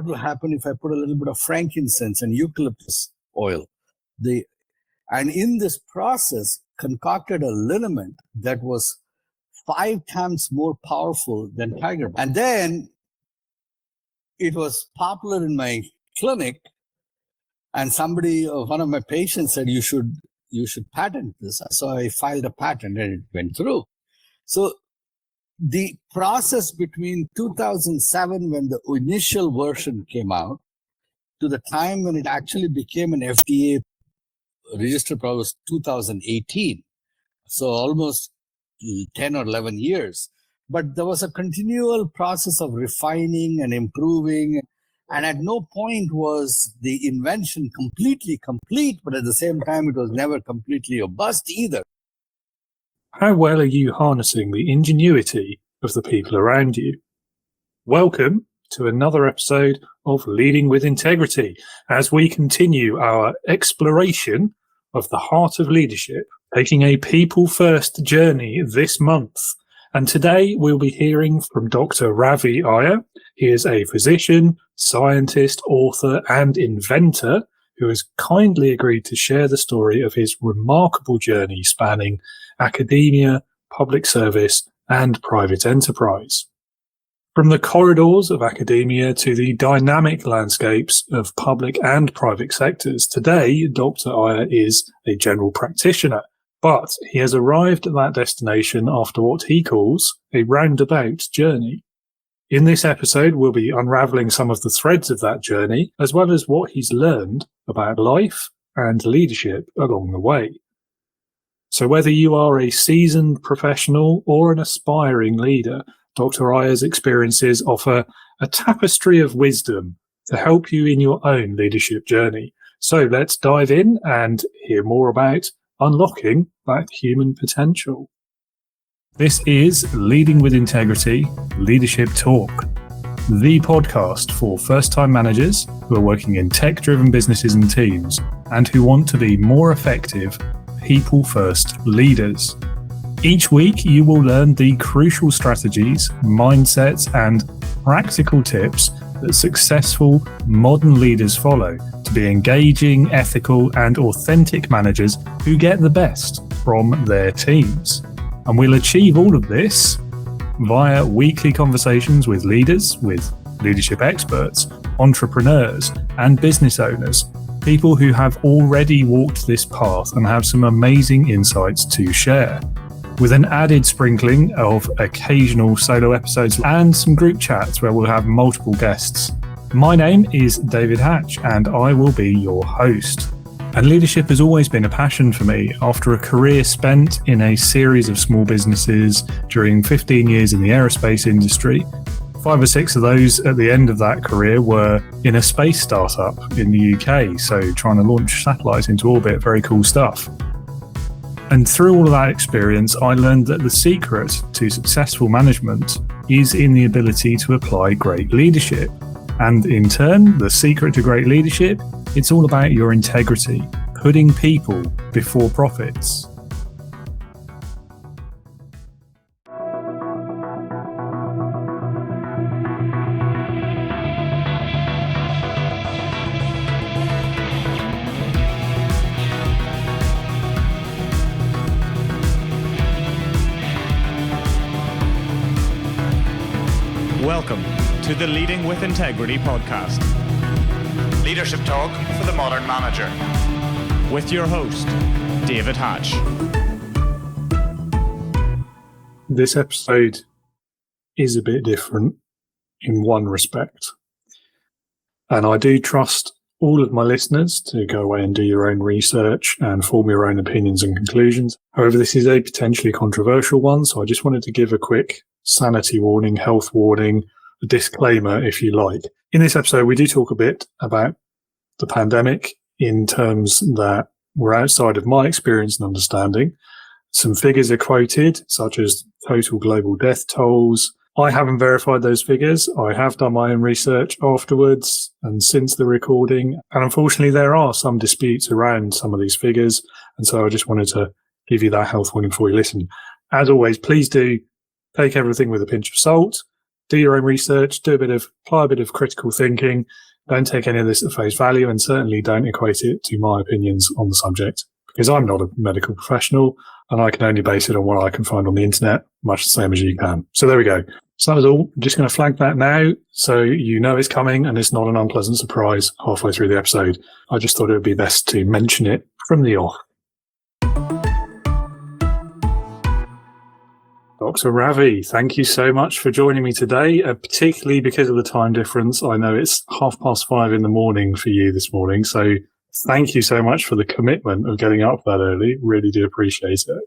what will happen if I put a little bit of frankincense and eucalyptus oil? And in this process, concocted a liniment that was 5 times more powerful than tiger balm. And then it was popular in my clinic, and one of my patients said, you should patent this. So I filed a patent and it went through. So the process between 2007, when the initial version came out, to the time when it actually became an FDA registered product was 2018. So almost 10 or 11 years. But there was a continual process of refining and improving. And at no point was the invention completely complete, but at the same time, it was never completely a bust either. How well are you harnessing the ingenuity of the people around you? Welcome to another episode of Leading with Integrity, as we continue our exploration of the heart of leadership, taking a people-first journey this month. And today we'll be hearing from Dr. Ravi Iyer. He is a physician, scientist, author, and inventor who has kindly agreed to share the story of his remarkable journey spanning academia, public service, and private enterprise. From the corridors of academia to the dynamic landscapes of public and private sectors, today Dr. Iyer is a general practitioner, but he has arrived at that destination after what he calls a roundabout journey. In this episode, we'll be unraveling some of the threads of that journey, as well as what he's learned about life and leadership along the way. So whether you are a seasoned professional or an aspiring leader, Dr. Iyer's experiences offer a tapestry of wisdom to help you in your own leadership journey. So let's dive in and hear more about unlocking that human potential. This is Leading with Integrity, Leadership Talk, the podcast for first-time managers who are working in tech-driven businesses and teams and who want to be more effective, people-first leaders. Each week, you will learn the crucial strategies, mindsets, and practical tips that successful modern leaders follow to be engaging, ethical, and authentic managers who get the best from their teams. And we'll achieve all of this via weekly conversations with leaders, with leadership experts, entrepreneurs, and business owners, people who have already walked this path and have some amazing insights to share, with an added sprinkling of occasional solo episodes and some group chats where we'll have multiple guests. My name is David Hatch, and I will be your host. And leadership has always been a passion for me. After a career spent in a series of small businesses during 15 years in the aerospace industry, 5 or 6 of those at the end of that career were in a space startup in the UK, so trying to launch satellites into orbit, very cool stuff. And through all of that experience, I learned that the secret to successful management is in the ability to apply great leadership. And in turn, the secret to great leadership, it's all about your integrity, putting people before profits. Welcome to the Leading with Integrity podcast. Leadership talk for the modern manager. With your host, David Hatch. This episode is a bit different in one respect. And I do trust all of my listeners to go away and do your own research and form your own opinions and conclusions. However, this is a potentially controversial one, so I just wanted to give a quick sanity warning, health warning, a disclaimer, if you like. In this episode, we do talk a bit about the pandemic in terms that were outside of my experience and understanding. Some figures are quoted, such as total global death tolls. I haven't verified those figures. I have done my own research afterwards and since the recording. And unfortunately, there are some disputes around some of these figures. And so I just wanted to give you that health warning before you listen. As always, please do take everything with a pinch of salt. do your own research, apply a bit of critical thinking. Don't take any of this at face value, and certainly don't equate it to my opinions on the subject, because I'm not a medical professional and I can only base it on what I can find on the internet, much the same as you can. So there we go. So that was all. I'm just going to flag that now so you know it's coming and it's not an unpleasant surprise halfway through the episode. I just thought it would be best to mention it from the off. Dr. Ravi, thank you so much for joining me today, particularly because of the time difference. I know it's 5:30 in the morning for you this morning, so thank you so much for the commitment of getting up that early. Really do appreciate it.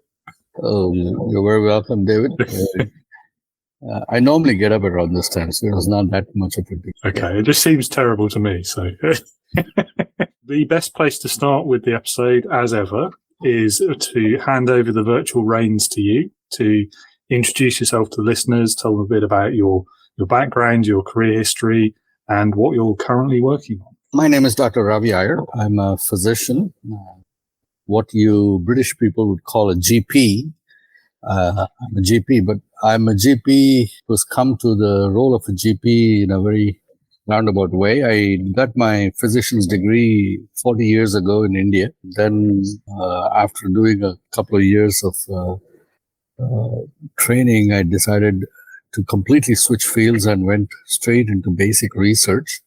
Oh, you're very welcome, David. I normally get up around this time, so it's not that much of a deal. Okay, it just seems terrible to me. So the best place to start with the episode, as ever, is to hand over the virtual reins to you to introduce yourself to the listeners, tell them a bit about your background, your career history, and what you're currently working on. My name is Dr. Ravi Iyer. I'm a physician, what you British people would call a GP. I'm a GP, but I'm a GP who's come to the role of a GP in a very roundabout way. I got my physician's degree 40 years ago in India. Then after doing a couple of years of training, I decided to completely switch fields and went straight into basic research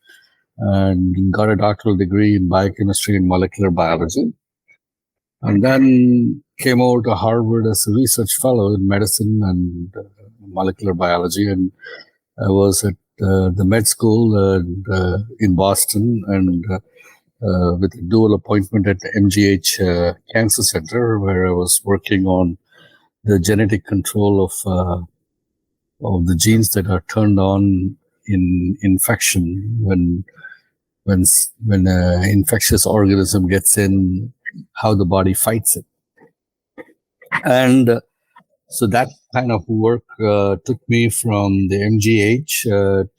and got a doctoral degree in biochemistry and molecular biology. And then came over to Harvard as a research fellow in medicine and molecular biology. And I was at the med school in Boston and with a dual appointment at the MGH Cancer Center, where I was working on the genetic control of the genes that are turned on in infection when an infectious organism gets in, how the body fights it. And so that kind of work took me from the MGH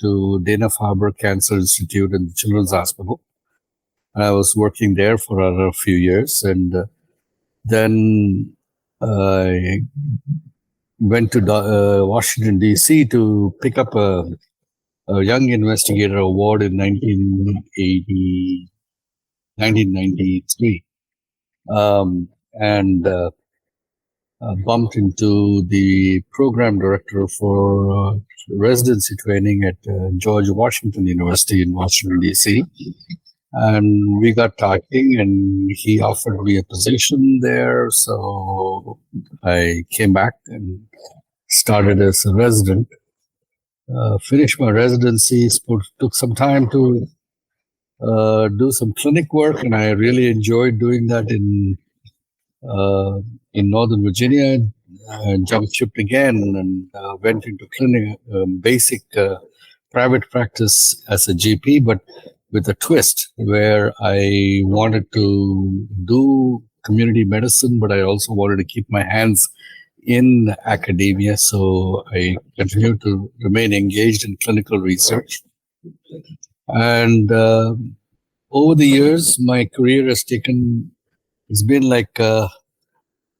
to Dana-Farber Cancer Institute and the Children's Hospital. I was working there for a few years, and then I went to Washington, D.C. to pick up a Young Investigator Award in 1993. And bumped into the program director for residency training at George Washington University in Washington, D.C. And we got talking, and he offered me a position there. So I came back and started as a resident. Finished my residency, took some time to do some clinic work, and I really enjoyed doing that in Northern Virginia. Jumped ship again and went into clinic, basic private practice as a GP, but with a twist where I wanted to do community medicine, but I also wanted to keep my hands in academia. So I continued to remain engaged in clinical research. And over the years, my career it's been like the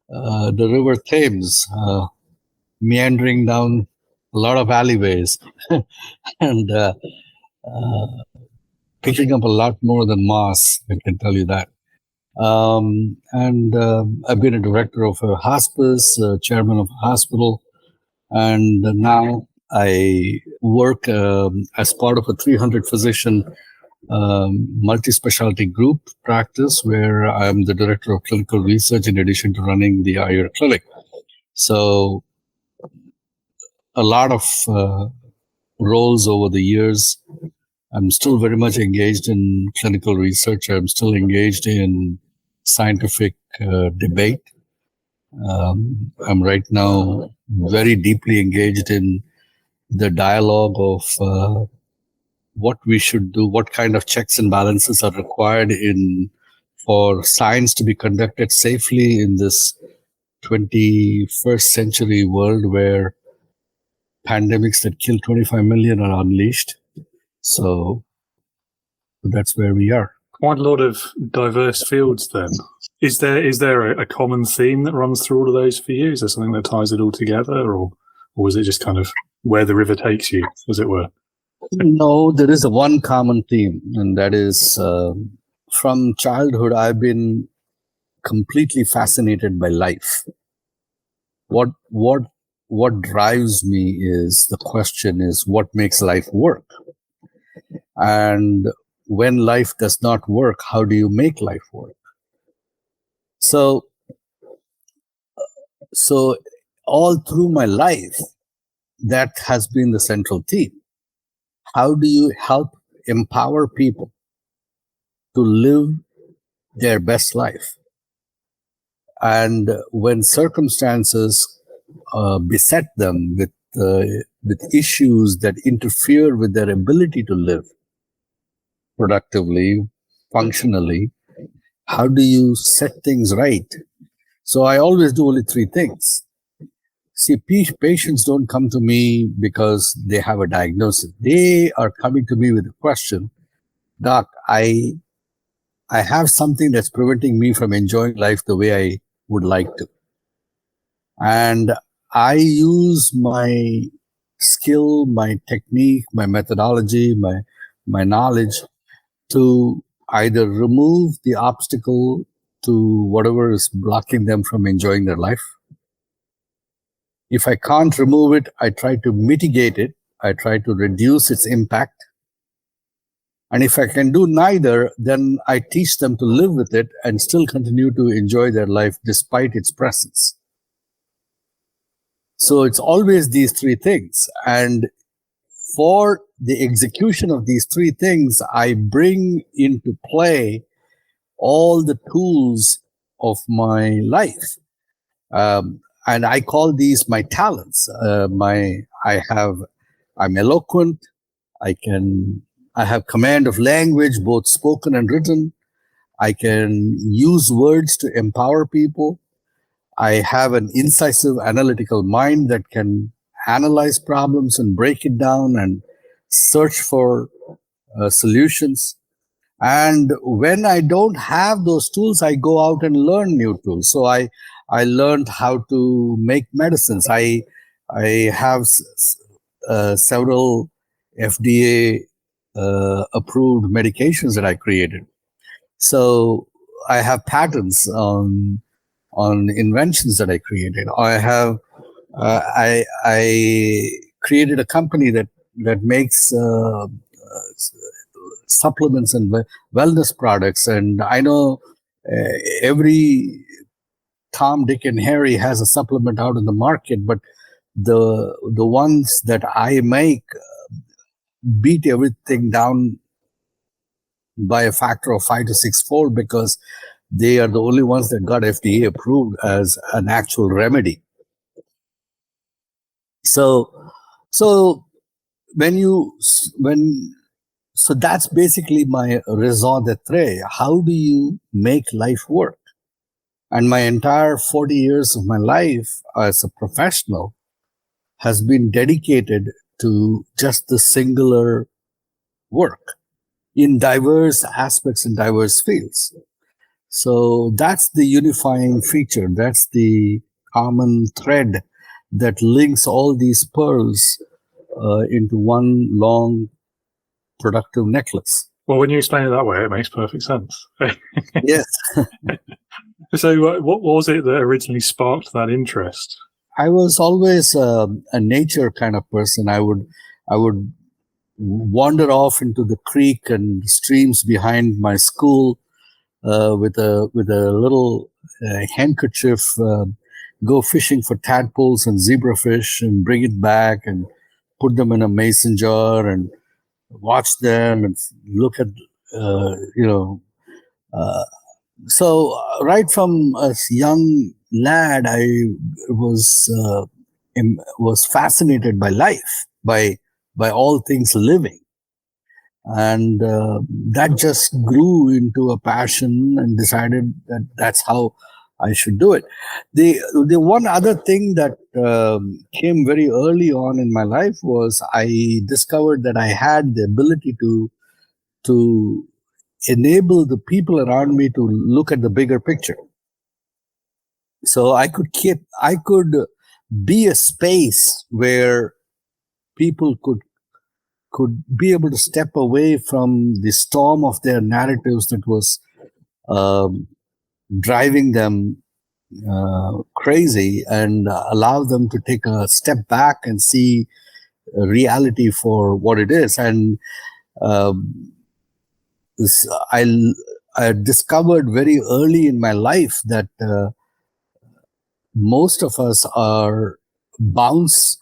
River Thames, meandering down a lot of alleyways and picking up a lot more than moss, I can tell you that. And I've been a director of a hospice, chairman of a hospital, and now I work as part of a 300 physician multi-specialty group practice where I'm the director of clinical research in addition to running the Iyer Clinic. So a lot of roles over the years. I'm still very much engaged in clinical research. I'm still engaged in scientific debate. I'm right now very deeply engaged in the dialogue of what we should do, what kind of checks and balances are required for science to be conducted safely in this 21st century world where pandemics that kill 25 million are unleashed. So that's where we are. Quite a lot of diverse fields then. Is there a common theme that runs through all of those for you? Is there something that ties it all together, or is it just kind of where the river takes you, as it were? No, there is a one common theme, and that is from childhood, I've been completely fascinated by life. What drives me is the question is what makes life work? And when life does not work, how do you make life work? So all through my life, that has been the central theme. How do you help empower people to live their best life? And when circumstances beset them with issues that interfere with their ability to live productively, functionally, how do you set things right? So I always do only three things. See, patients don't come to me because they have a diagnosis. They are coming to me with a question. Doc, I have something that's preventing me from enjoying life the way I would like to. And I use my skill, my technique, my methodology, my knowledge to either remove the obstacle to whatever is blocking them from enjoying their life. If I can't remove it, I try to mitigate it. I try to reduce its impact. And if I can do neither, then I teach them to live with it and still continue to enjoy their life despite its presence. So it's always these three things. And for the execution of these three things, I bring into play all the tools of my life. And I call these my talents. I'm eloquent. I have command of language, both spoken and written. I can use words to empower people. I have an incisive analytical mind that can analyze problems and break it down and search for solutions. And when I don't have those tools, I go out and learn new tools. So I learned how to make medicines. I have several FDA approved medications that I created. So I have patents on inventions that I created. I have I created a company that makes supplements and wellness products, and I know every Tom, Dick, and Harry has a supplement out in the market, but the ones that I make beat everything down by a factor of 5 to 6 fold because they are the only ones that got FDA approved as an actual remedy. So that's basically my raison d'etre. How do you make life work? And my entire 40 years of my life as a professional has been dedicated to just the singular work in diverse aspects and diverse fields. So that's the unifying feature. That's the common thread that links all these pearls into one long, productive necklace. Well, when you explain it that way, it makes perfect sense. Yes. So what was it that originally sparked that interest? I was always a nature kind of person. I would wander off into the creek and streams behind my school with a little handkerchief, go fishing for tadpoles and zebrafish and bring it back and put them in a mason jar and watch them and look at, so right from a young lad, I was fascinated by life, by all things living. And that just grew into a passion and decided that that's how I should do it. The one other thing that came very early on in my life was I discovered that I had the ability to enable the people around me to look at the bigger picture. So I could be a space where people could be able to step away from the storm of their narratives that was driving them crazy, and allow them to take a step back and see reality for what it is. And I discovered very early in my life that most of us are bounce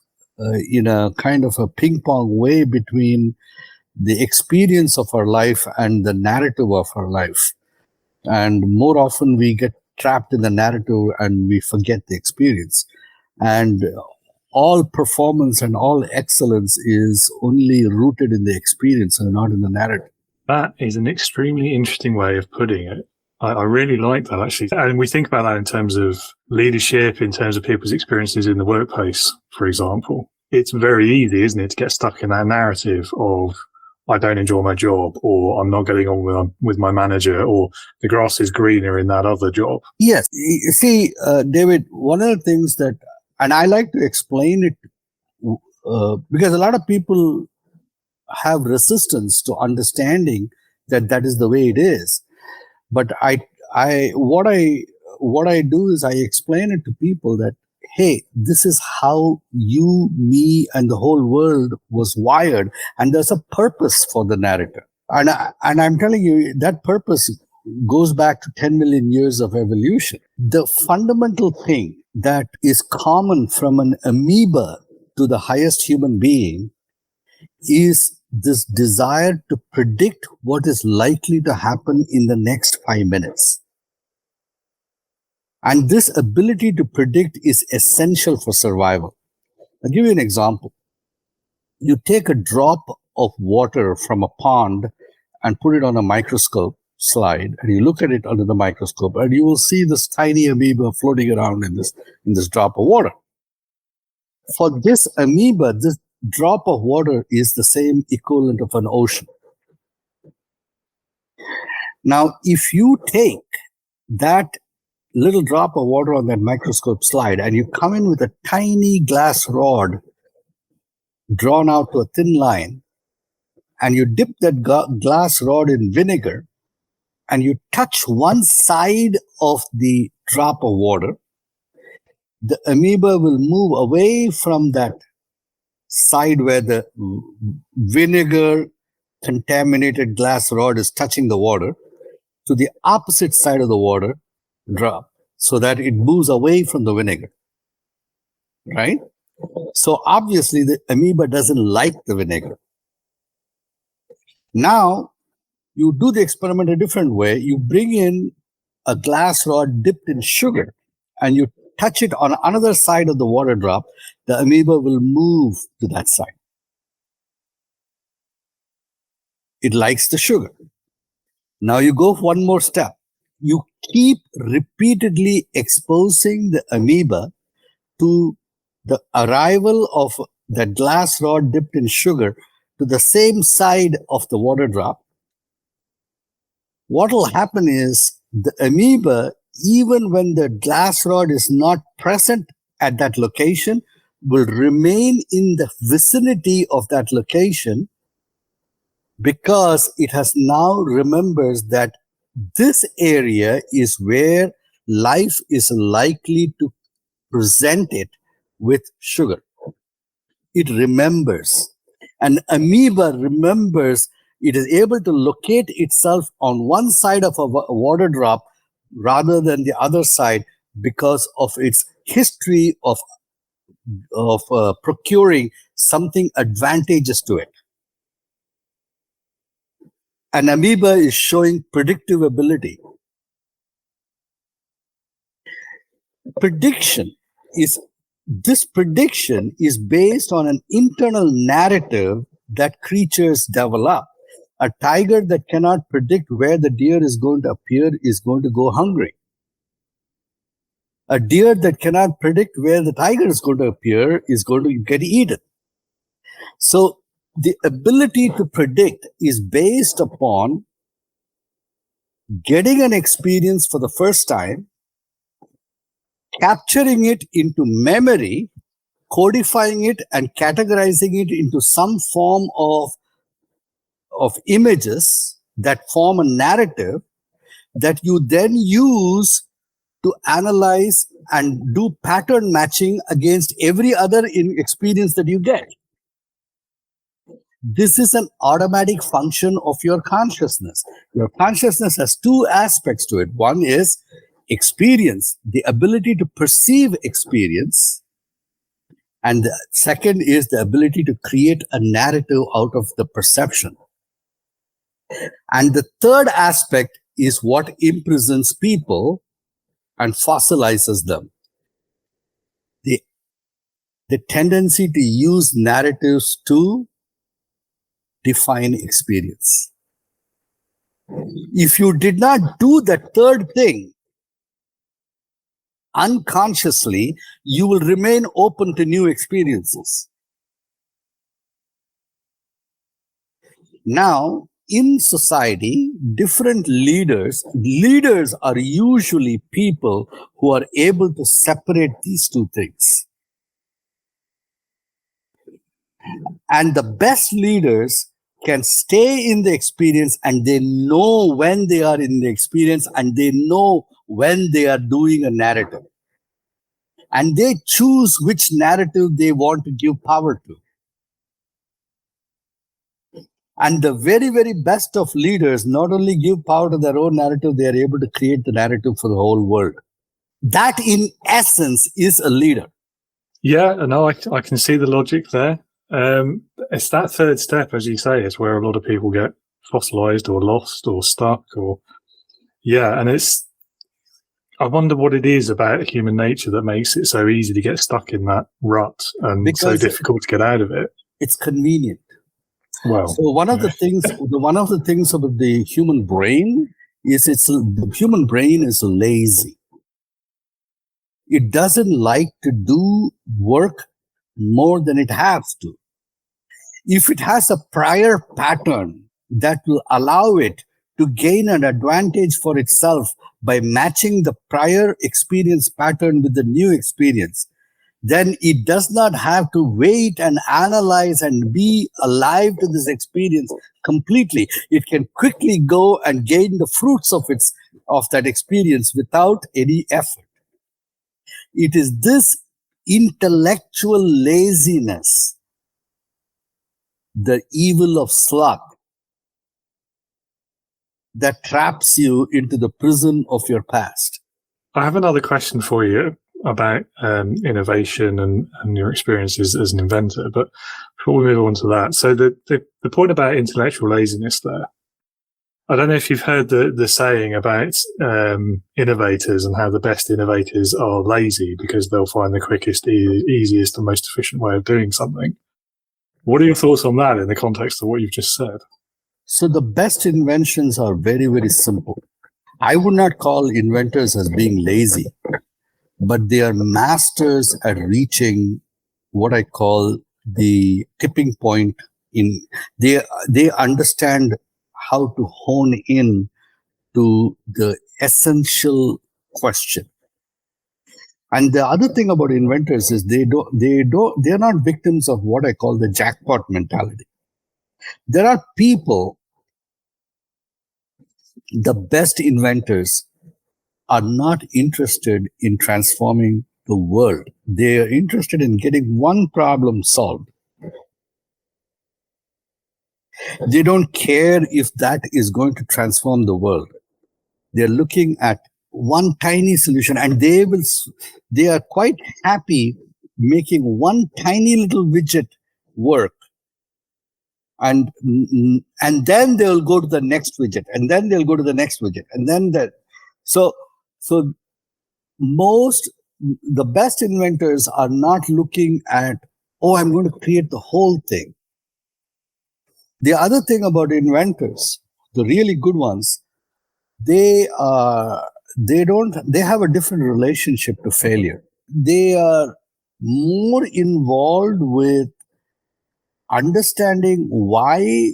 in a kind of a ping pong way between the experience of our life and the narrative of our life. And more often we get trapped in the narrative and we forget the experience. And all performance and all excellence is only rooted in the experience and not in the narrative. That is an extremely interesting way of putting it. I really like that, actually. And we think about that in terms of leadership, in terms of people's experiences in the workplace, for example. It's very easy, isn't it, to get stuck in that narrative of, I don't enjoy my job, or I'm not getting on with my manager, or the grass is greener in that other job. Yes. You see, David, one of the things that, and I like to explain it because a lot of people have resistance to understanding that is the way it is. But what I do is I explain it to people that, hey, this is how you, me, and the whole world was wired, and there's a purpose for the narrative. And I'm telling you, that purpose goes back to 10 million years of evolution. The fundamental thing that is common from an amoeba to the highest human being is this desire to predict what is likely to happen in the next 5 minutes. And this ability to predict is essential for survival. I'll give you an example. You take a drop of water from a pond and put it on a microscope slide, and you look at it under the microscope, and you will see this tiny amoeba floating around in this drop of water. For this amoeba, this drop of water is the same equivalent of an ocean. Now, if you take that little drop of water on that microscope slide and you come in with a tiny glass rod drawn out to a thin line, and you dip that glass rod in vinegar, and you touch one side of the drop of water, the amoeba will move away from that side where the vinegar contaminated glass rod is touching the water to the opposite side of the water drop, so that it moves away from the vinegar, right? So obviously the amoeba doesn't like the vinegar. Now you do the experiment a different way. You bring in a glass rod dipped in sugar and you touch it on another side of the water drop, the amoeba will move to that side. It likes the sugar. Now you go one more step. You keep repeatedly exposing the amoeba to the arrival of the glass rod dipped in sugar to the same side of the water drop. What will happen is the amoeba, even when the glass rod is not present at that location, will remain in the vicinity of that location, because it has now remembers that this area is where life is likely to present it with sugar. It remembers. An amoeba remembers. It is able to locate itself on one side of a water drop rather than the other side because of its history of procuring something advantageous to it. An amoeba is showing predictive ability. This prediction is based on an internal narrative that creatures develop. A tiger that cannot predict where the deer is going to appear is going to go hungry. A deer that cannot predict where the tiger is going to appear is going to get eaten. So the ability to predict is based upon getting an experience for the first time, capturing it into memory, codifying it and categorizing it into some form of images that form a narrative that you then use to analyze and do pattern matching against every other experience that you get. This is an automatic function of your consciousness. Your consciousness has two aspects to it. One is experience, the ability to perceive experience. And the second is the ability to create a narrative out of the perception. And the third aspect is what imprisons people and fossilizes them. The tendency to use narratives to define experience. If you did not do that third thing, unconsciously, you will remain open to new experiences. Now, in society, different leaders are usually people who are able to separate these two things. And the best leaders can stay in the experience, and they know when they are in the experience, and they know when they are doing a narrative. And they choose which narrative they want to give power to. And the very, very best of leaders not only give power to their own narrative, they are able to create the narrative for the whole world. That, in essence, is a leader. Yeah, no, I can see the logic there. It's that third step, as you say, is where a lot of people get fossilized or lost or stuck, and I wonder what it is about human nature that makes it so easy to get stuck in that rut and because so difficult to get out of it. It's convenient. Well, so one of the things about the human brain is the human brain is lazy. It doesn't like to do work more than it has to. If it has a prior pattern that will allow it to gain an advantage for itself by matching the prior experience pattern with the new experience, then it does not have to wait and analyze and be alive to this experience completely. It can quickly go and gain the fruits of that experience without any effort. It is this intellectual laziness, the evil of sloth, that traps you into the prison of your past. I have another question for you about innovation and your experiences as an inventor, but before we move on to that, so the point about intellectual laziness there, I don't know if you've heard the saying about innovators and how the best innovators are lazy because they'll find the quickest, easiest and most efficient way of doing something. What are your thoughts on that in the context of what you've just said? So the best inventions are very, very simple. I would not call inventors as being lazy, but they are masters at reaching what I call the tipping point. They understand how to hone in to the essential question. And the other thing about inventors is they're not victims of what I call the jackpot mentality. There are people, the best inventors are not interested in transforming the world. They are interested in getting one problem solved. They don't care if that is going to transform the world. They're looking at one tiny solution, and they are quite happy making one tiny little widget work. And then they'll go to the next widget, and then they'll go to the next widget, and then that. So the best inventors are not looking at, I'm going to create the whole thing. The other thing about inventors, the really good ones, they have a different relationship to failure. They are more involved with understanding why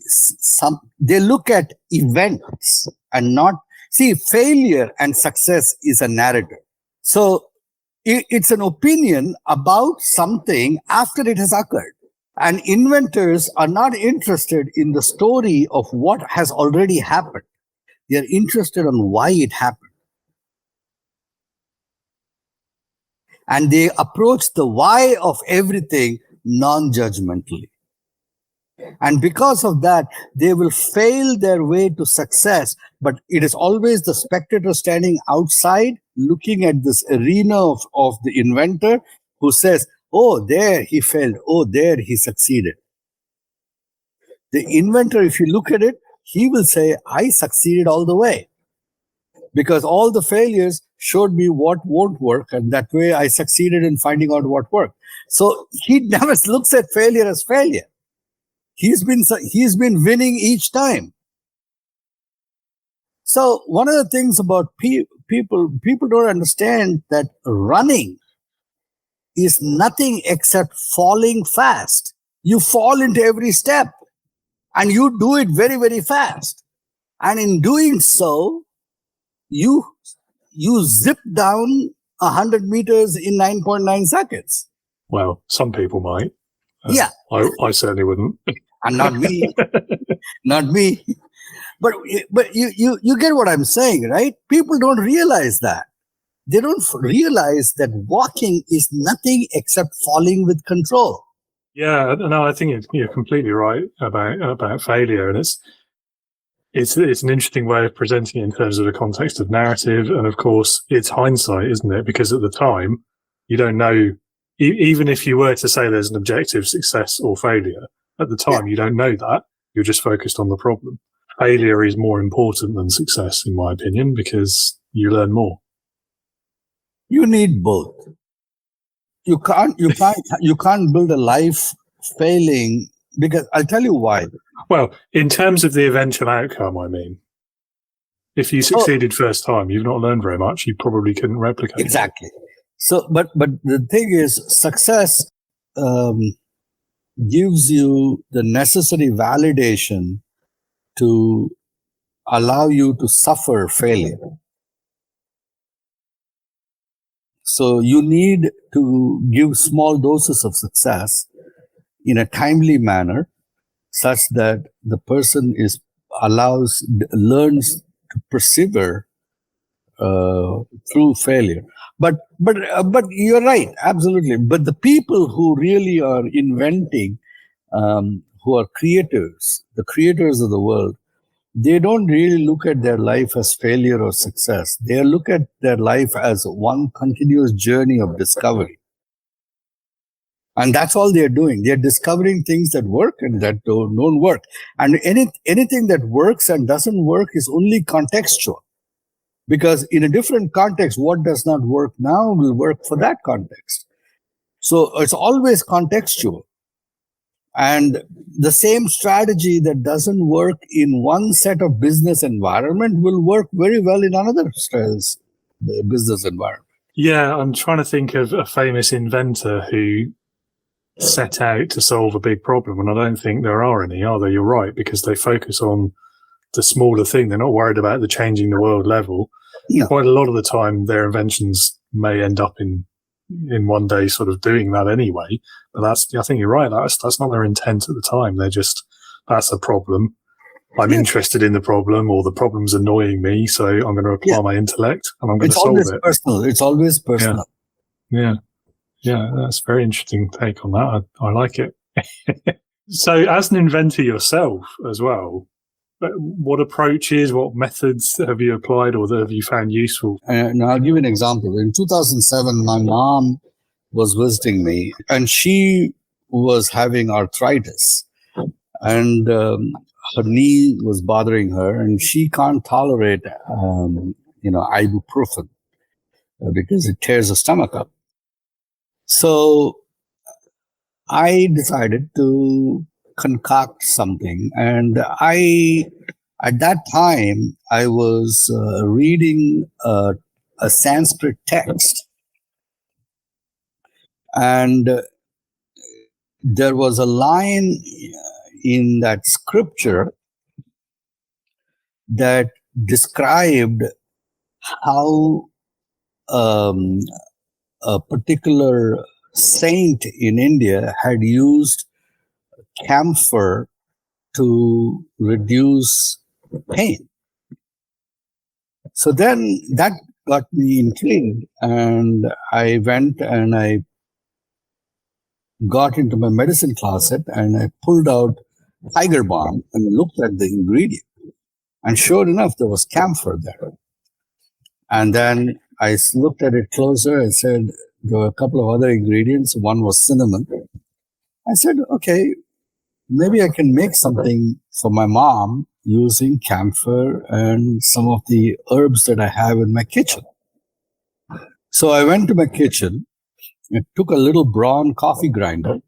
they look at events and not see failure and success is a narrative. So It's an opinion about something after it has occurred. And inventors are not interested in the story of what has already happened. They are interested on why it happened. And they approach the why of everything non-judgmentally. And because of that, they will fail their way to success. But it is always the spectator standing outside looking at this arena of the inventor who says, oh, there he failed. Oh, there he succeeded. The inventor, if you look at it, he will say, I succeeded all the way. Because all the failures showed me what won't work. And that way I succeeded in finding out what worked. So he never looks at failure as failure. He's been winning each time. So one of the things about people don't understand that running is nothing except falling fast. You fall into every step and you do it very, very fast. And in doing so, you zip down 100 meters in 9.9 seconds. Well, some people might. Yeah. I certainly wouldn't. And not me. Not me. But you get what I'm saying, right? People don't realize that. They don't realize that walking is nothing except falling with control. Yeah, no, I think you're completely right about failure, and it's an interesting way of presenting it in terms of the context of narrative, and of course, it's hindsight, isn't it? Because at the time, you don't know. Even if you were to say there's an objective success or failure, at the time you don't know that. You're just focused on the problem. Failure is more important than success, in my opinion, because you learn more. You need both. You can't build a life failing, because I'll tell you why. Well, in terms of the eventual outcome, I mean, if you succeeded first time, you've not learned very much. You probably couldn't replicate it. Exactly. So, but the thing is, success gives you the necessary validation to allow you to suffer failure. So you need to give small doses of success in a timely manner, such that the person learns to persevere through failure. But you're right, absolutely. But the people who really are inventing, who are creators, the creators of the world, they don't really look at their life as failure or success. They look at their life as one continuous journey of discovery. And that's all they're doing. They're discovering things that work and that don't work. And anything that works and doesn't work is only contextual. Because in a different context, what does not work now will work for that context. So it's always contextual. And the same strategy that doesn't work in one set of business environment will work very well in another business environment. Yeah, I'm trying to think of a famous inventor who set out to solve a big problem, and I don't think there are any, are there? You're right, because they focus on the smaller thing. They're not worried about the changing the world level. Yeah. Quite a lot of the time, their inventions may end up in one day sort of doing that anyway. But I think you're right. That's not their intent at the time. They're just, that's a problem. I'm interested in the problem, or the problem's annoying me, so I'm going to apply my intellect and I'm going to solve it. Personal. It's always personal. Yeah. Yeah, that's a very interesting take on that. I like it. So as an inventor yourself as well, what approaches, what methods have you applied or that have you found useful? And I'll give you an example. In 2007, my mom was visiting me and she was having arthritis, and her knee was bothering her, and she can't tolerate, ibuprofen because it tears the stomach up. So I decided to concoct something, and at that time I was reading a Sanskrit text, and there was a line in that scripture that described how a particular saint in India had used camphor to reduce pain. So then that got me intrigued, and I went and I got into my medicine closet and I pulled out tiger balm and looked at the ingredient. And sure enough, there was camphor there. And then I looked at it closer and said, there were a couple of other ingredients. One was cinnamon. I said, okay, maybe I can make something for my mom using camphor and some of the herbs that I have in my kitchen. So I went to my kitchen and took a little braun coffee grinder,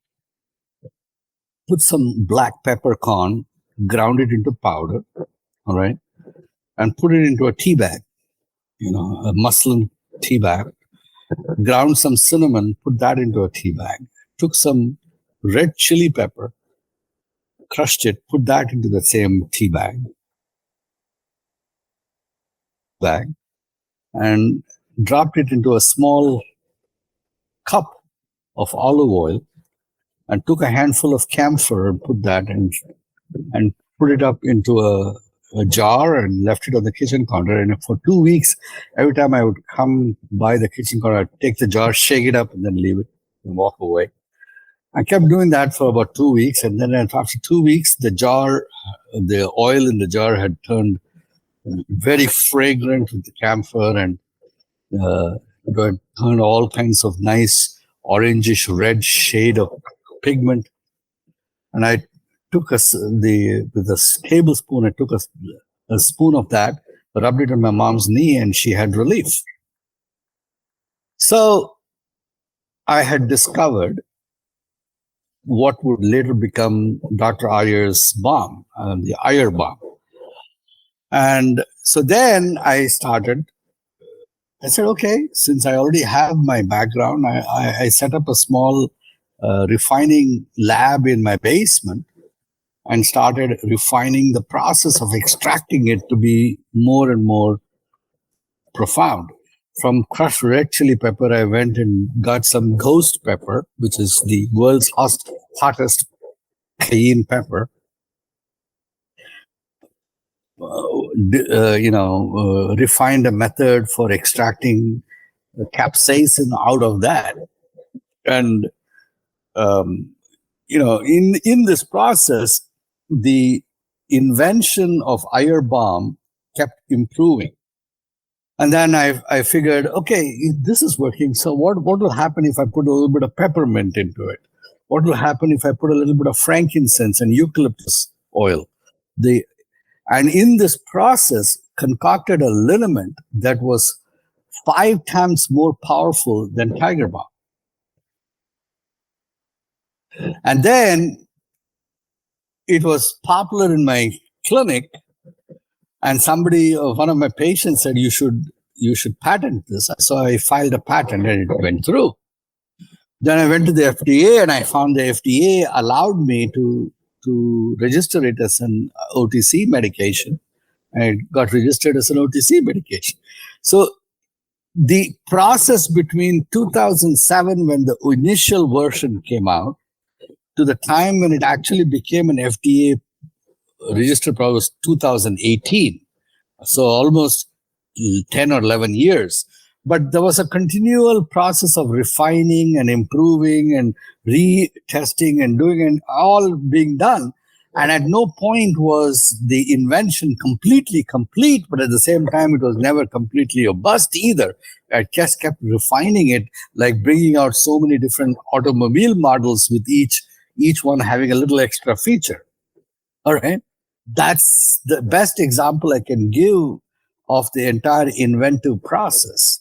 put some black peppercorn, ground it into powder, all right, and put it into a tea bag, a muslin tea bag, ground some cinnamon, put that into a tea bag, took some red chili pepper, crushed it, put that into the same tea bag, and dropped it into a small cup of olive oil, and took a handful of camphor and put that and put it up into a jar and left it on the kitchen counter. And for 2 weeks, every time I would come by the kitchen counter, I'd take the jar, shake it up, and then leave it and walk away. I kept doing that for about 2 weeks. And then after 2 weeks, the oil in the jar had turned very fragrant with the camphor, and it had turned all kinds of nice orangish red shade of pigment. And I took with a tablespoon, I took a spoon of that, rubbed it on my mom's knee, and she had relief. So I had discovered what would later become Dr. Iyer's balm, the Iyer balm. And so then I said, okay, since I already have my background, I set up a small refining lab in my basement and started refining the process of extracting it to be more and more profound. From crushed red chili pepper, I went and got some ghost pepper, which is the world's hottest cayenne pepper. Refined a method for extracting capsaicin out of that. And, in this process, the invention of Iyer balm kept improving. And then I figured, okay, this is working. So what will happen if I put a little bit of peppermint into it? What will happen if I put a little bit of frankincense and eucalyptus oil? And in this process, concocted a liniment that was 5 times more powerful than tiger balm. And then it was popular in my clinic, and one of my patients said, you should patent this. So I filed a patent and it went through. Then I went to the FDA, and I found the FDA allowed me to register it as an OTC medication, and it got registered as an OTC medication. So the process between 2007, when the initial version came out, to the time when it actually became an FDA registered product was 2018. So almost 10 or 11 years. But there was a continual process of refining and improving and retesting and doing and all being done. And at no point was the invention completely complete, but at the same time, it was never completely a bust either. I just kept refining it, like bringing out so many different automobile models with each one having a little extra feature. All right. That's the best example I can give of the entire inventive process.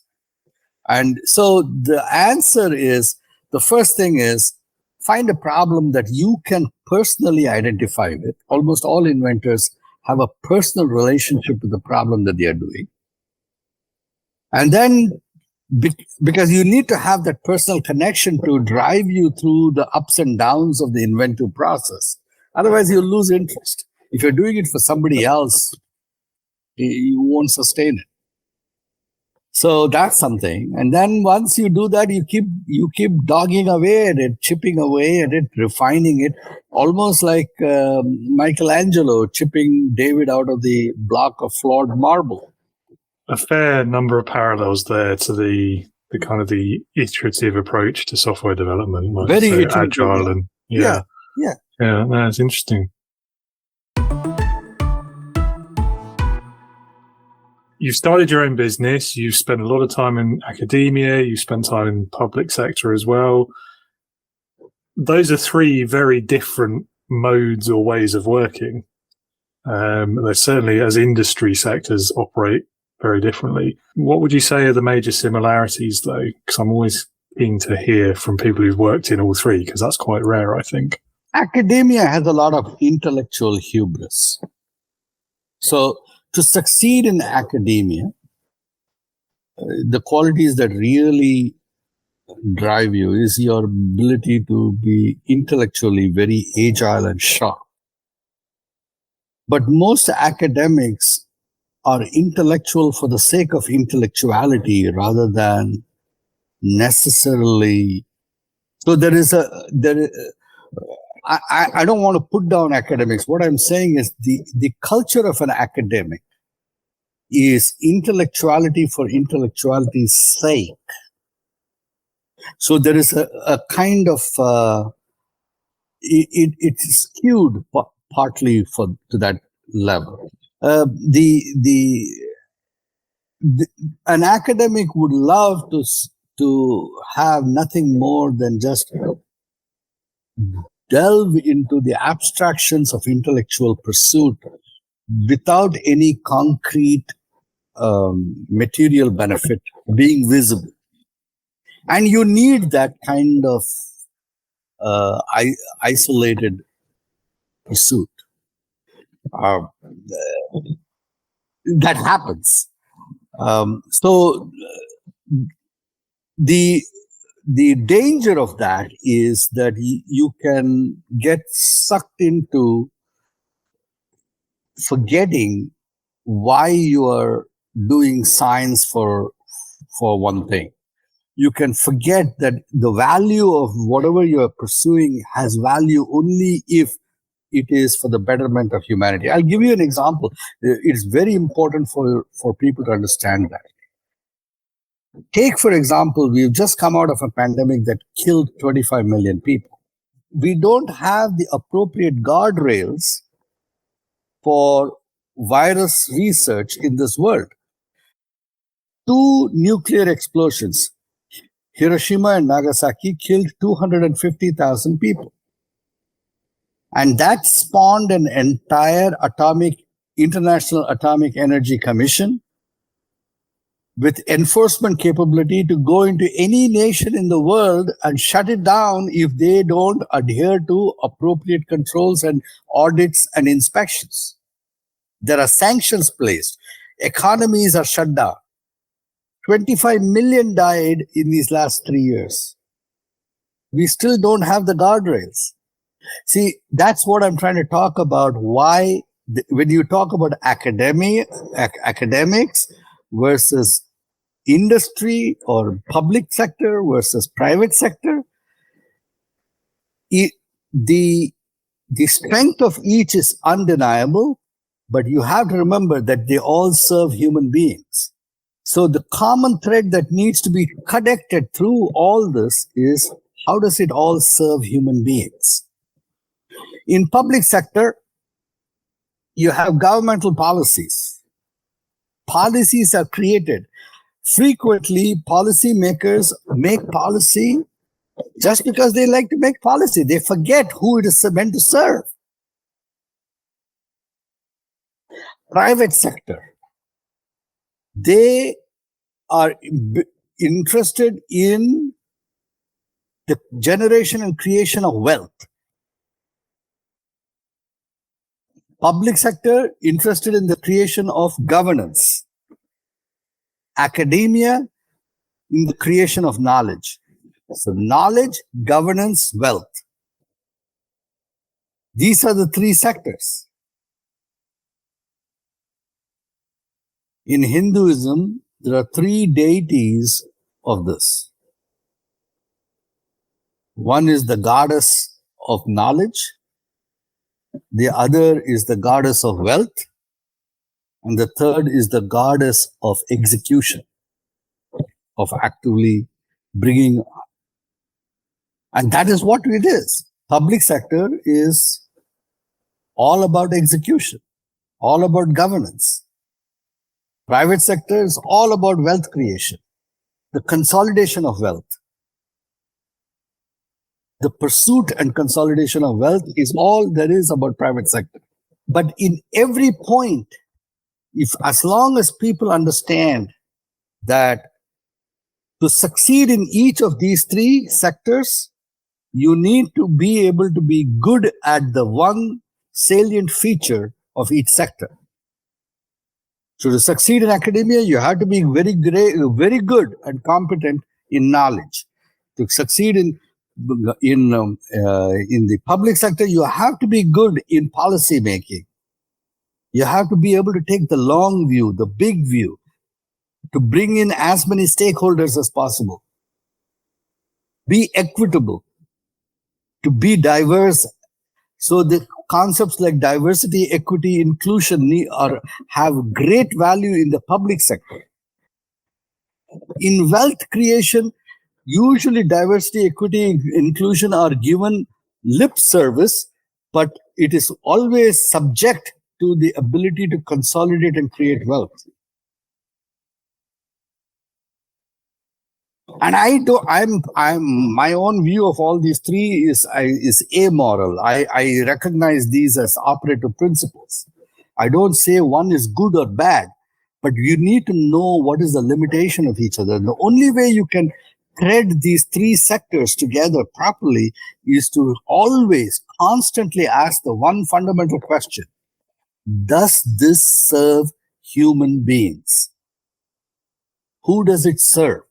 And so the answer is, the first thing is, find a problem that you can personally identify with. Almost all inventors have a personal relationship with the problem that they are doing. And then, because you need to have that personal connection to drive you through the ups and downs of the inventive process. Otherwise, you'll lose interest. If you're doing it for somebody else, you won't sustain it. So that's something. And then once you do that, you keep dogging away at it, chipping away at it, refining it, almost like Michelangelo chipping David out of the block of flawed marble. A fair number of parallels there to the kind of the iterative approach to software development, like Very say, iterative, agile, and yeah. No, it's interesting. You've started your own business. You've spent a lot of time in academia. You've spent time in public sector as well. Those are three very different modes or ways of working. They certainly, as industry sectors, operate very differently. What would you say are the major similarities, though? Because I'm always keen to hear from people who've worked in all three, because that's quite rare, I think. Academia has a lot of intellectual hubris. So to succeed in academia, the qualities that really drive you is your ability to be intellectually very agile and sharp. But most academics are intellectual for the sake of intellectuality rather than necessarily. So I don't want to put down academics. What I'm saying is the culture of an academic is intellectuality for intellectuality's sake. So there is a kind of it's skewed partly to that level. An academic would love to have nothing more than just delve into the abstractions of intellectual pursuit without any concrete material benefit being visible. And you need that kind of isolated pursuit. That happens. So the danger of that is that you can get sucked into forgetting why you are doing science for one thing. You can forget that the value of whatever you are pursuing has value only if it is for the betterment of humanity. I'll give you an example. It's very important for people to understand that. Take, for example, we've just come out of a pandemic that killed 25 million people. We don't have the appropriate guardrails for virus research in this world. 2 nuclear explosions, Hiroshima and Nagasaki, killed 250,000 people. And that spawned an entire International Atomic Energy Commission with enforcement capability to go into any nation in the world and shut it down if they don't adhere to appropriate controls and audits and inspections. There are sanctions placed. Economies are shut down. 25 million died in these last 3 years. We still don't have the guardrails. See, that's what I'm trying to talk about. Why, when you talk about academics versus industry or public sector versus private sector, the strength of each is undeniable, but you have to remember that they all serve human beings. So the common thread that needs to be connected through all this is, how does it all serve human beings? In public sector, you have governmental policies. Policies are created. Frequently, policymakers make policy just because they like to make policy. They forget who it is meant to serve. Private sector, they are interested in the generation and creation of wealth. Public sector, interested in the creation of governance. Academia, in the creation of knowledge. So knowledge, governance, wealth. These are the 3 sectors. In Hinduism, there are three deities of this. One is the goddess of knowledge, the other is the goddess of wealth, and the third is the goddess of execution, of actively bringing. And that is what it is. Public sector is all about execution, all about governance. Private sector is all about wealth creation, the consolidation of wealth. The pursuit and consolidation of wealth is all there is about private sector. But in every point, as long as people understand that to succeed in each of these three sectors, you need to be able to be good at the one salient feature of each sector. So to succeed in academia, you have to be very good and competent in knowledge. To succeed in the public sector, you have to be good in policy making. You have to be able to take the long view, the big view, to bring in as many stakeholders as possible. Be equitable, to be diverse. So the concepts like diversity, equity, inclusion have great value in the public sector. In wealth creation, usually diversity, equity, inclusion are given lip service, but it is always subject to the ability to consolidate and create wealth. And I'm my own view of all these three is amoral. I recognize these as operative principles. I don't say one is good or bad, but you need to know what is the limitation of each other. The only way you can thread these three sectors together properly is to always constantly ask the one fundamental question: does this serve human beings? Who does it serve?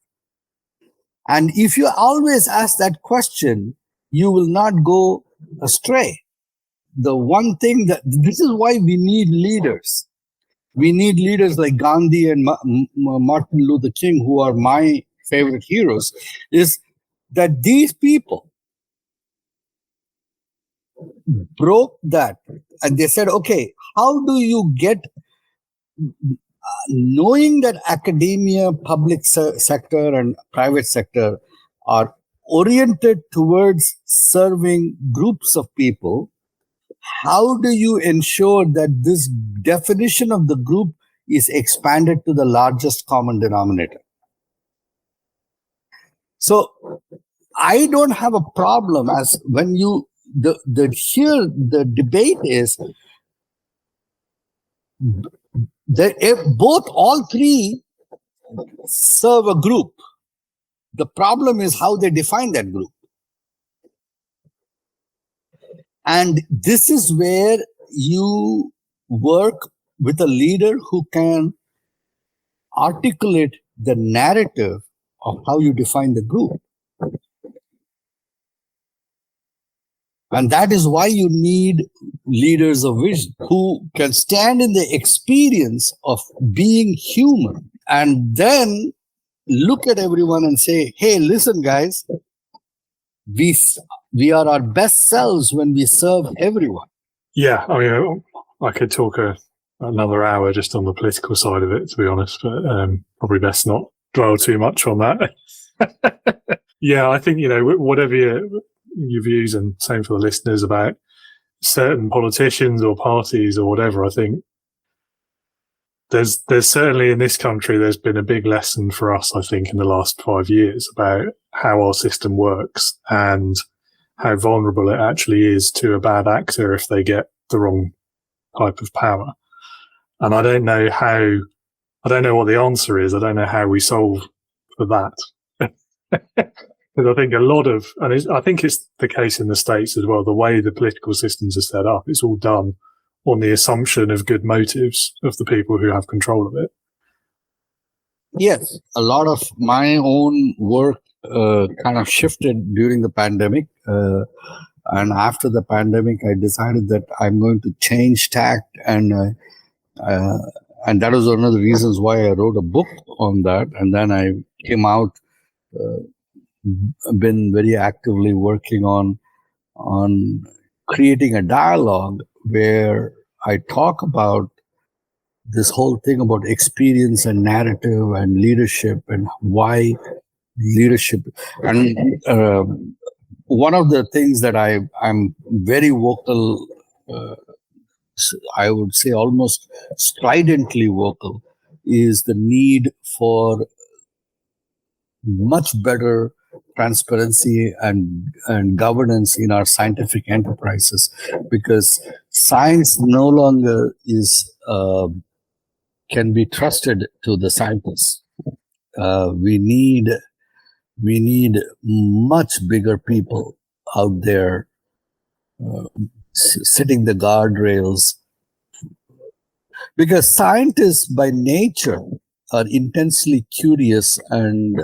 And if you always ask that question, you will not go astray. The one thing this is why we need leaders. We need leaders like Gandhi and Martin Luther King, who are my favorite heroes, is that these people broke that and they said, okay, how do you get, knowing that academia, public sector and private sector are oriented towards serving groups of people, how do you ensure that this definition of the group is expanded to the largest common denominator? So I don't have a problem as when you, the debate is that all three serve a group. The problem is how they define that group. And this is where you work with a leader who can articulate the narrative of how you define the group. And that is why you need leaders of vision who can stand in the experience of being human and then look at everyone and say, hey, listen, guys, we are our best selves when we serve everyone. Yeah, I mean, I could talk another hour just on the political side of it, to be honest, but probably best not dwell too much on that. Yeah, I think, whatever your views, and same for the listeners, about certain politicians or parties or whatever, I think there's certainly in this country, there's been a big lesson for us, I think, in the last 5 years about how our system works and how vulnerable it actually is to a bad actor if they get the wrong type of power. And I don't know what the answer is. I don't know how we solve for that. Because I think I think it's the case in the States as well, the way the political systems are set up, it's all done on the assumption of good motives of the people who have control of it. Yes, a lot of my own work kind of shifted during the pandemic. And after the pandemic, I decided that I'm going to change tact and and that was one of the reasons why I wrote a book on that. And then I came out, been very actively working on creating a dialogue where I talk about this whole thing about experience and narrative and leadership and why leadership. And one of the things that I'm very vocal, I would say almost stridently vocal, is the need for much better transparency and governance in our scientific enterprises, because science no longer is can be trusted to the scientists. We need much bigger people out there setting the guardrails, because scientists by nature are intensely curious, and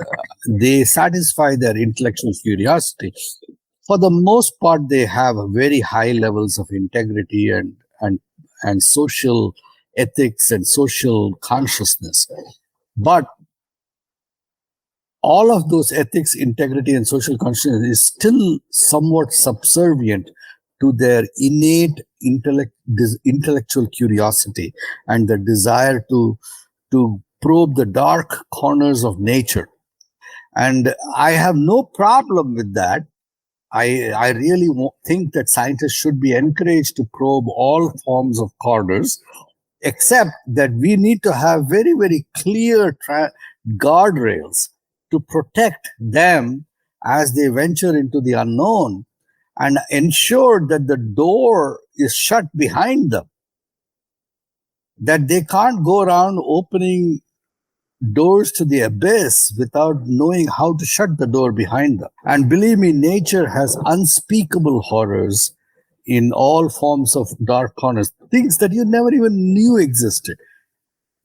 they satisfy their intellectual curiosity. For the most part, they have very high levels of integrity and social ethics and social consciousness. But all of those ethics, integrity, and social consciousness is still somewhat subservient to their innate intellectual curiosity and the desire to probe the dark corners of nature. And I have no problem with that. I really think that scientists should be encouraged to probe all forms of corners, except that we need to have very, very clear guardrails to protect them as they venture into the unknown and ensure that the door is shut behind them, that they can't go around opening doors to the abyss without knowing how to shut the door behind them. And believe me, nature has unspeakable horrors in all forms of dark corners, things that you never even knew existed.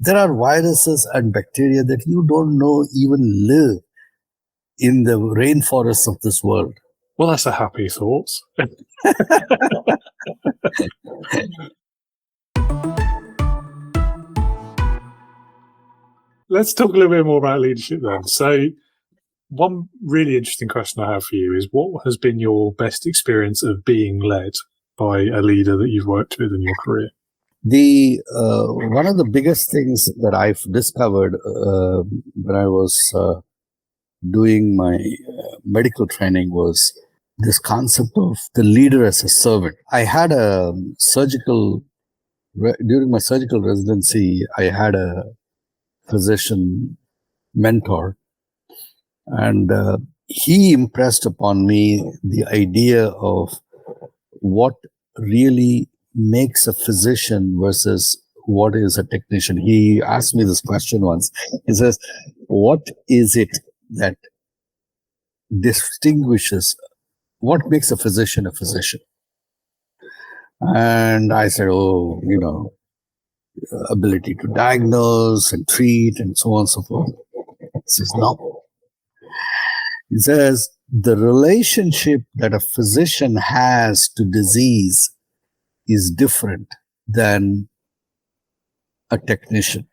There are viruses and bacteria that you don't know even live in the rainforests of this world. Well, that's a happy thought. Let's talk a little bit more about leadership then. So one really interesting question I have for you is, what has been your best experience of being led by a leader that you've worked with in your career? One of the biggest things that I've discovered when I was doing my medical training was this concept of the leader as a servant. I had during my surgical residency, I had a physician mentor, and he impressed upon me the idea of what really makes a physician versus what is a technician. He asked me this question once. He says, what is it that distinguishes, what makes a physician a physician? And I said, ability to diagnose and treat and so on and so forth. He says, no. He says, the relationship that a physician has to disease is different than a technician.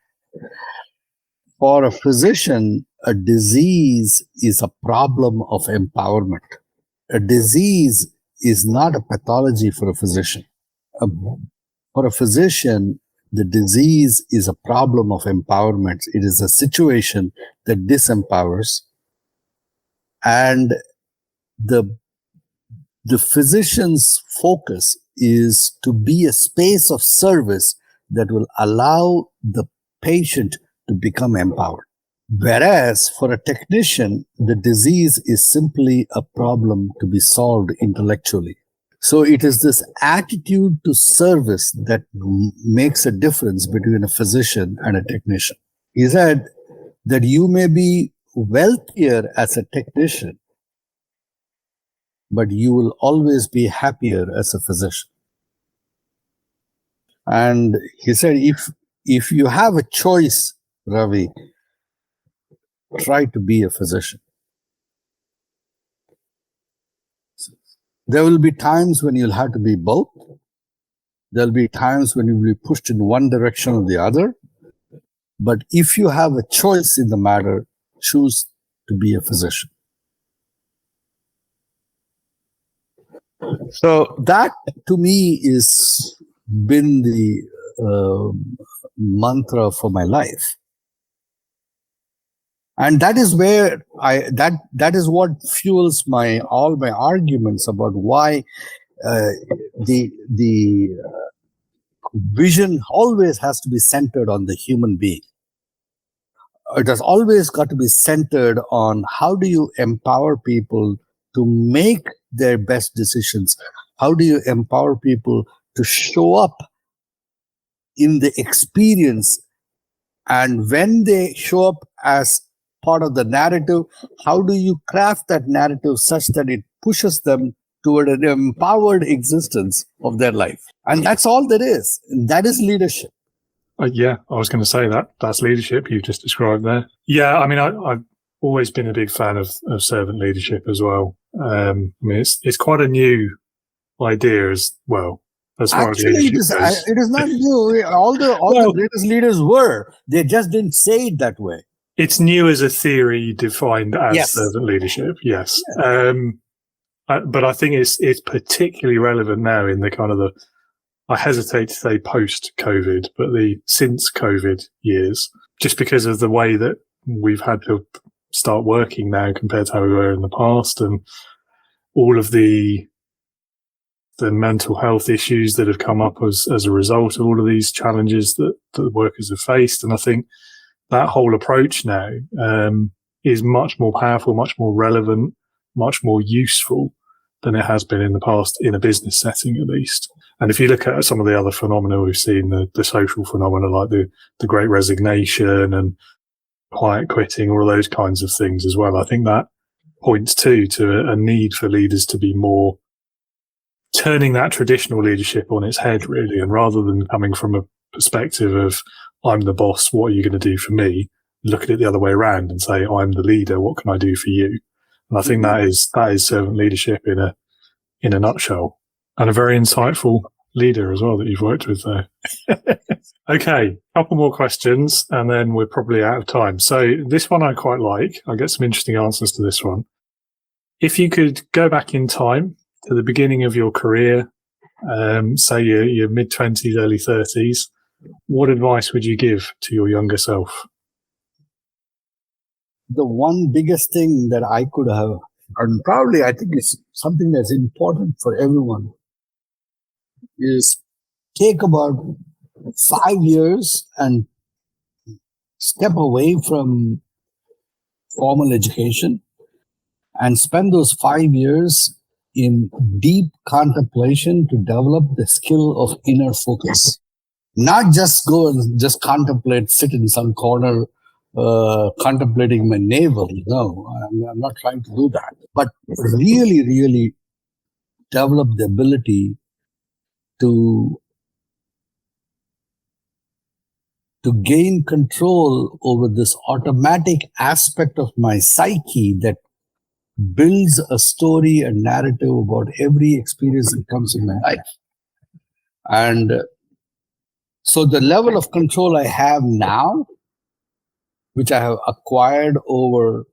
For a physician, a disease is a problem of empowerment. A disease is not a pathology for a physician. For a physician, the disease is a problem of empowerment. It is a situation that disempowers. And the physician's focus is to be a space of service that will allow the patient to become empowered. Whereas for a technician, the disease is simply a problem to be solved intellectually. So it is this attitude to service that makes a difference between a physician and a technician. He said that you may be wealthier as a technician, but you will always be happier as a physician. And he said, if you have a choice, Ravi, try to be a physician. There will be times when you'll have to be both. There'll be times when you'll be pushed in one direction or the other. But if you have a choice in the matter, choose to be a physician. So that to me is been the mantra for my life. And that is where that is what fuels all my arguments about why the vision always has to be centered on the human being. It has always got to be centered on how do you empower people to make their best decisions? How do you empower people to show up in the experience? And when they show up as part of the narrative, how do you craft that narrative such that it pushes them toward an empowered existence of their life? And that's all there is. And that is leadership. Yeah, I was going to say that's leadership you've just described there. Yeah, I mean, I've always been a big fan of servant leadership as well. I mean, it's quite a new idea as well. As far Actually, as it is not new. All the greatest leaders were. They just didn't say it that way. It's new as a theory defined as servant leadership, yes. But I think it's particularly relevant now in the kind of I hesitate to say post-COVID, but the since-COVID years, just because of the way that we've had to start working now compared to how we were in the past, and all of the mental health issues that have come up as a result of all of these challenges that the workers have faced. And I think that whole approach now is much more powerful, much more relevant, much more useful than it has been in the past, in a business setting at least. And if you look at some of the other phenomena we've seen, the social phenomena like the Great Resignation and quiet quitting, all of those kinds of things as well, I think that points to a need for leaders to be more turning that traditional leadership on its head, really, and rather than coming from a perspective of I'm the boss, what are you going to do for me? Look at it the other way around and say I'm the leader, what can I do for you? And I think that is servant leadership in a nutshell, and a very insightful leader as well that you've worked with there. Okay, couple more questions and then we're probably out of time. So this one I quite like. I get some interesting answers to this one. If you could go back in time to the beginning of your career, say your mid-20s, early 30s, what advice would you give to your younger self? The one biggest thing that I could have, and probably I think it's something that's important for everyone, is take about 5 years and step away from formal education and spend those 5 years in deep contemplation to develop the skill of inner focus. Not just go and just contemplate, sit in some corner contemplating my navel. No, I'm not trying to do that. But really, really develop the ability to gain control over this automatic aspect of my psyche that builds a story and narrative about every experience that comes in my life. And so the level of control I have now, which I have acquired over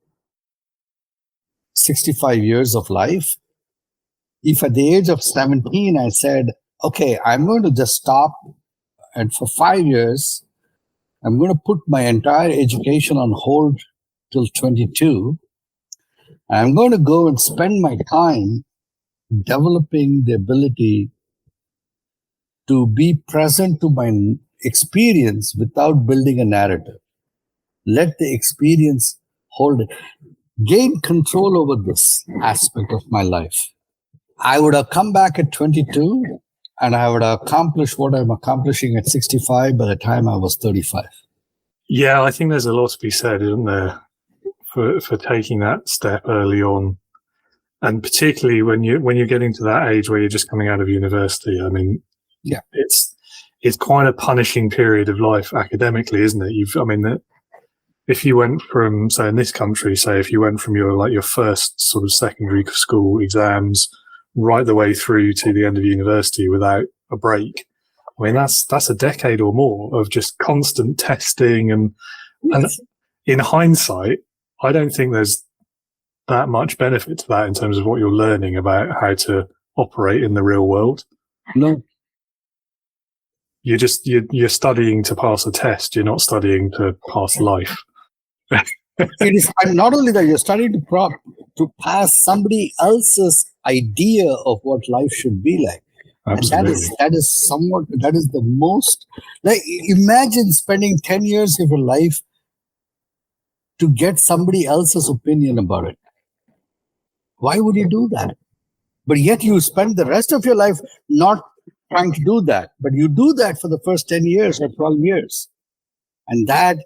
65 years of life, if at the age of 17 I said, okay, I'm going to just stop, and for 5 years, I'm going to put my entire education on hold till 22. I'm going to go and spend my time developing the ability to be present to my experience without building a narrative. Let the experience hold it. Gain control over this aspect of my life. I would have come back at 22 and I would have accomplished what I'm accomplishing at 65 by the time I was 35. Yeah, I think there's a lot to be said, isn't there, for taking that step early on, and particularly when you're getting to that age where you're just coming out of university. I mean, yeah, it's quite a punishing period of life academically, isn't it? If you went from, say, in this country, if you went from your first sort of secondary school exams right the way through to the end of university without a break, I mean, that's a decade or more of just constant testing. And in hindsight, I don't think there's that much benefit to that in terms of what you're learning about how to operate in the real world. No. You're studying to pass a test. You're not studying to pass life. It is, and not only that, you're studying to pass somebody else's idea of what life should be like. Absolutely. And that is the most, like, imagine spending 10 years of your life to get somebody else's opinion about it. Why would you do that? But yet you spend the rest of your life not trying to do that. But you do that for the first 10 years or 12 years. And that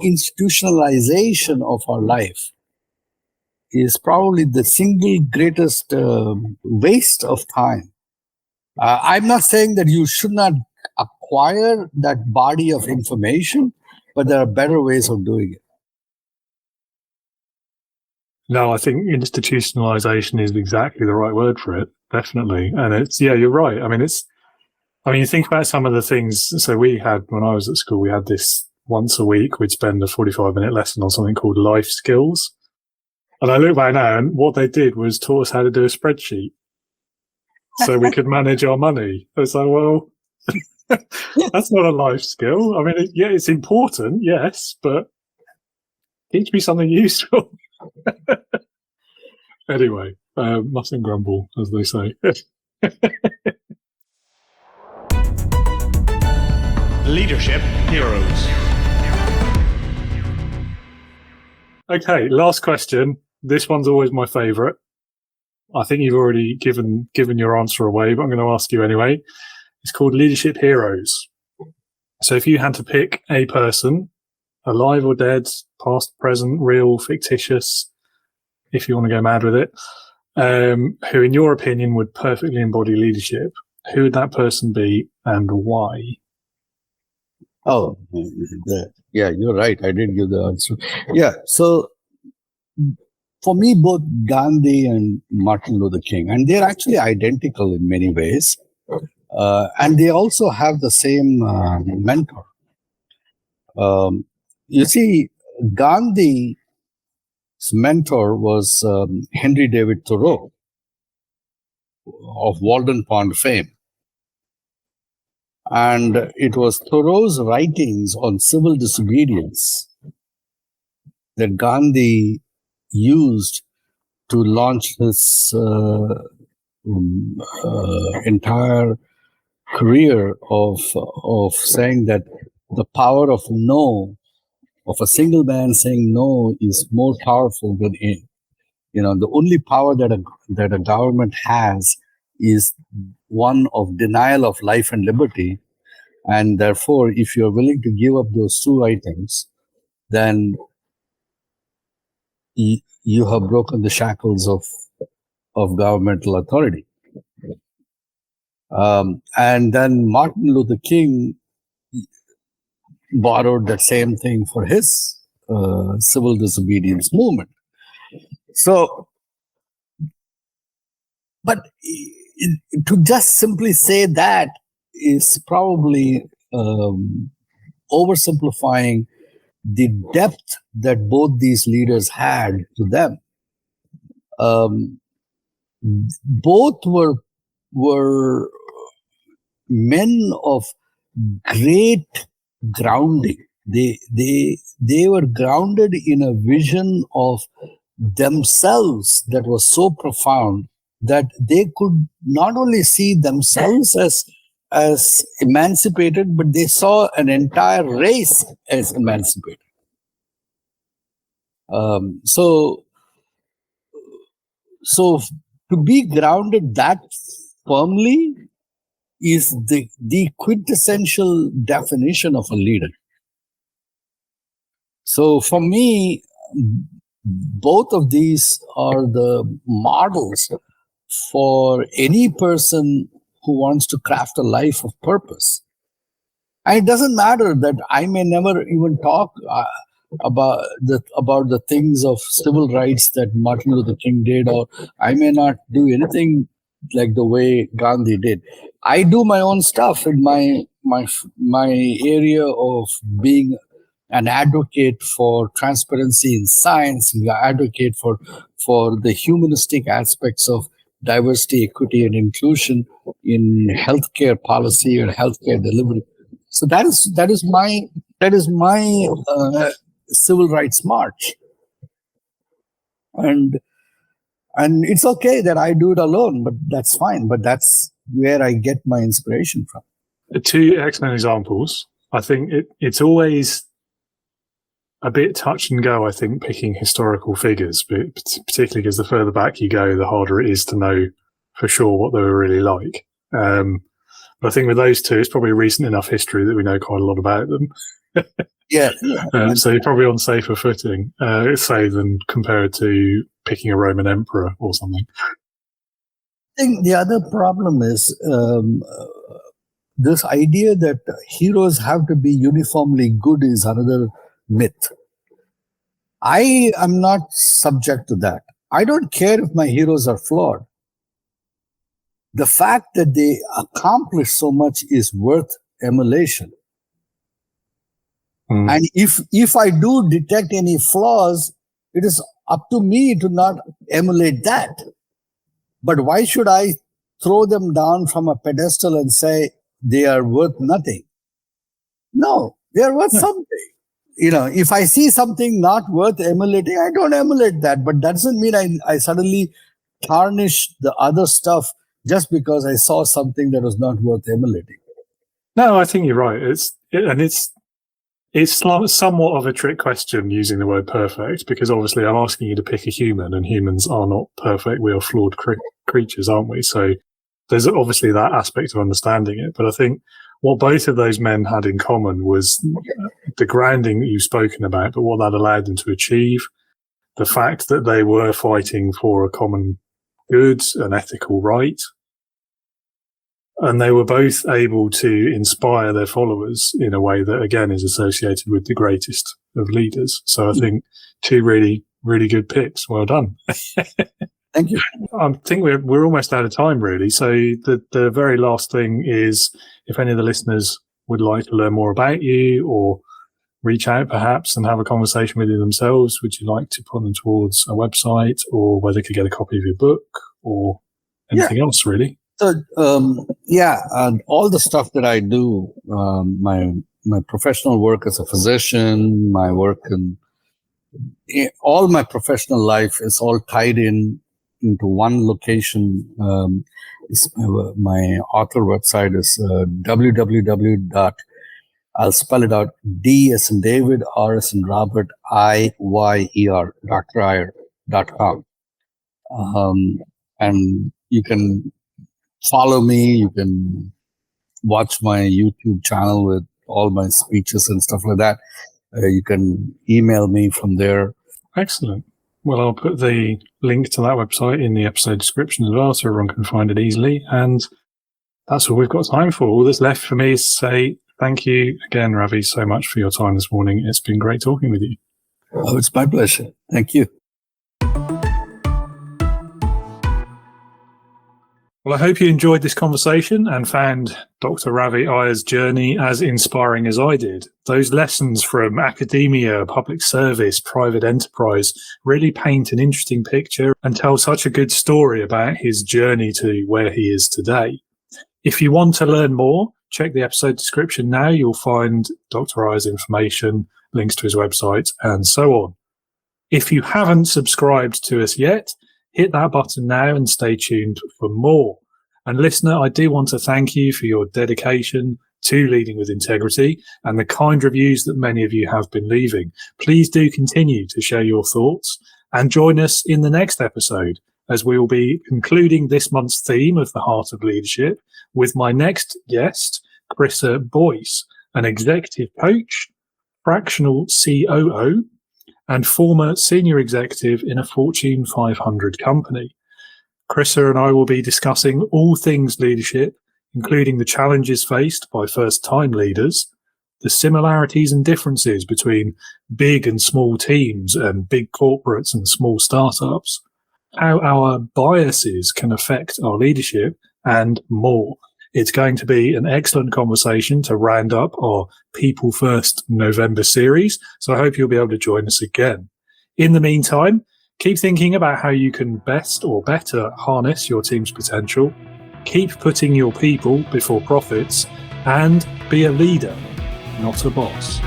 institutionalization of our life is probably the single greatest waste of time. I'm not saying that you should not acquire that body of information, but there are better ways of doing it. No, I think institutionalization is exactly the right word for it. Definitely. And you're right. I mean, you think about some of the things. So we had, when I was at school, we had this once a week, we'd spend a 45-minute lesson on something called life skills. And I look back now, and what they did was taught us how to do a spreadsheet so we could manage our money. It's like, well, that's not a life skill. I mean, it's important, yes, but teach me something useful. Anyway, mustn't grumble, as they say. Leadership Heroes. Okay, last question. This one's always my favourite. I think you've already given your answer away, but I'm going to ask you anyway. It's called Leadership Heroes. So if you had to pick a person, alive or dead, past, present, real, fictitious, if you want to go mad with it, who in your opinion would perfectly embody leadership, who would that person be and why? Oh, yeah, you're right. I did give the answer. Yeah, so for me, both Gandhi and Martin Luther King, and they're actually identical in many ways. And they also have the same mentor. You see, Gandhi's mentor was Henry David Thoreau of Walden Pond fame. And it was Thoreau's writings on civil disobedience that Gandhi used to launch his entire career of saying that the power of no, of a single man saying no, is more powerful than the only power that a government has is one of denial of life and liberty. And therefore, if you're willing to give up those two items, then you have broken the shackles of governmental authority. And then Martin Luther King borrowed that same thing for his civil disobedience movement. So, but to just simply say that is probably oversimplifying the depth that both these leaders had to them. Both were men of great grounding. They were grounded in a vision of themselves that was so profound that they could not only see themselves as emancipated, but they saw an entire race as emancipated. So to be grounded that firmly is the quintessential definition of a leader. So for me, both of these are the models for any person who wants to craft a life of purpose. And it doesn't matter that I may never even talk about the things of civil rights that Martin Luther King did, or I may not do anything like the way Gandhi did. I do my own stuff in my area of being an advocate for transparency in science, and advocate for the humanistic aspects of diversity, equity, and inclusion in healthcare policy and healthcare delivery. So that is my civil rights march, and it's okay that I do it alone, but that's fine. But that's where I get my inspiration from. Two excellent examples. I think it's always a bit touch and go, I think, picking historical figures, but particularly because the further back you go, the harder it is to know for sure what they were really like. But I think with those two, it's probably recent enough history that we know quite a lot about them. Yeah. So you're probably on safer footing, say, than compared to picking a Roman emperor or something. I think the other problem is this idea that heroes have to be uniformly good is another myth. I am not subject to that. I don't care if my heroes are flawed. The fact that they accomplish so much is worth emulation. And if I do detect any flaws, it is up to me to not emulate that. But why should I throw them down from a pedestal and say they are worth nothing? No, they are worth something. If I see something not worth emulating, I don't emulate that. But that doesn't mean I suddenly tarnish the other stuff just because I saw something that was not worth emulating. No, I think you're right. It's somewhat of a trick question using the word perfect, because obviously I'm asking you to pick a human, and humans are not perfect. We are flawed creatures, aren't we? So there's obviously that aspect of understanding it. But I think what both of those men had in common was the grounding that you've spoken about, but what that allowed them to achieve, the fact that they were fighting for a common good, an ethical right. And they were both able to inspire their followers in a way that, again, is associated with the greatest of leaders. So I think two really, really good picks. Well done. Thank you. I think we're almost out of time, really. So the very last thing is, if any of the listeners would like to learn more about you or reach out perhaps and have a conversation with you themselves, would you like to put them towards a website, or where they could get a copy of your book or anything else, really? So, all the stuff that I do, my professional work as a physician, my work all my professional life is all tied into one location. My author website is www. I'll spell it out: D as in David, R as in Robert, IYER, driyer.com. And you can follow me. You can watch my YouTube channel with all my speeches and stuff like that. You can email me from there. Excellent. Well, I'll put the link to that website in the episode description as well, so everyone can find it easily. And that's all we've got time for. All that's left for me is to say thank you again, Ravi, so much for your time this morning. It's been great talking with you. Oh, it's my pleasure. Thank you. Well, I hope you enjoyed this conversation and found Dr. Ravi Iyer's journey as inspiring as I did. Those lessons from academia, public service, private enterprise really paint an interesting picture and tell such a good story about his journey to where he is today. If you want to learn more, check the episode description now. You'll find Dr. Iyer's information, links to his website, and so on. If you haven't subscribed to us yet, hit that button now and stay tuned for more. And listener, I do want to thank you for your dedication to Leading with Integrity and the kind reviews that many of you have been leaving. Please do continue to share your thoughts and join us in the next episode, as we will be concluding this month's theme of the Heart of Leadership with my next guest, Chrissa Boyce, an executive coach, fractional COO, and former senior executive in a Fortune 500 company. Chrissa and I will be discussing all things leadership, including the challenges faced by first-time leaders, the similarities and differences between big and small teams and big corporates and small startups, how our biases can affect our leadership, and more. It's going to be an excellent conversation to round up our People First November series, so I hope you'll be able to join us again. In the meantime, keep thinking about how you can best or better harness your team's potential, keep putting your people before profits, and be a leader, not a boss.